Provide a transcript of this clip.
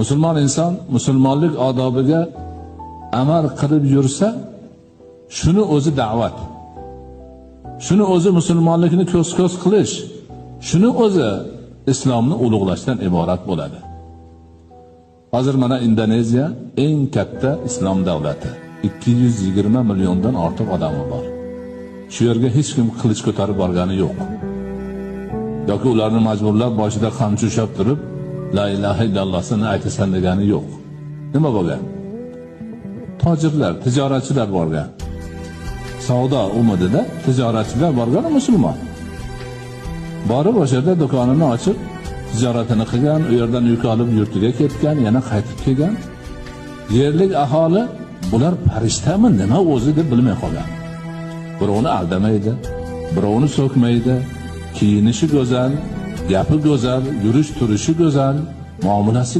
Musulmon inson musulmonlik odobiga amal qilib yursa, shuni o'zi da'vat. Shuni o'zi musulmonlikni ko'z-ko'z qilish, shuni o'zi islomni ulug'lashdan iborat bo'ladi. Hozir mana Indoneziya eng katta islom davlati. 220 milliondan ortiq odami bor. Shu yerga hech kim qilich ko'tarib borgani yo'q. Yoki ularni majburlab boshida qamchi ushlab turib, la ilaha illallohni aytasan degani yo'q. Nima bo'lgan? Tojirlar, tijoratchilar borgan. Savdo umidida tijoratchilar borgan musulmon. Borib o'sha yerda do'konini ochib, tijoratini qilgan, u yerdan yuk olib yurtiga ketgan, yana qaytib kelgan. Yerlik aholi bular farishtami, nima o'zi deb bilmay qolgan. Birovni aldamaydi, birovni so'kmaydi, kiyinishi go'zal, gapi go'zal, yurish turishi go'zal, muomalasi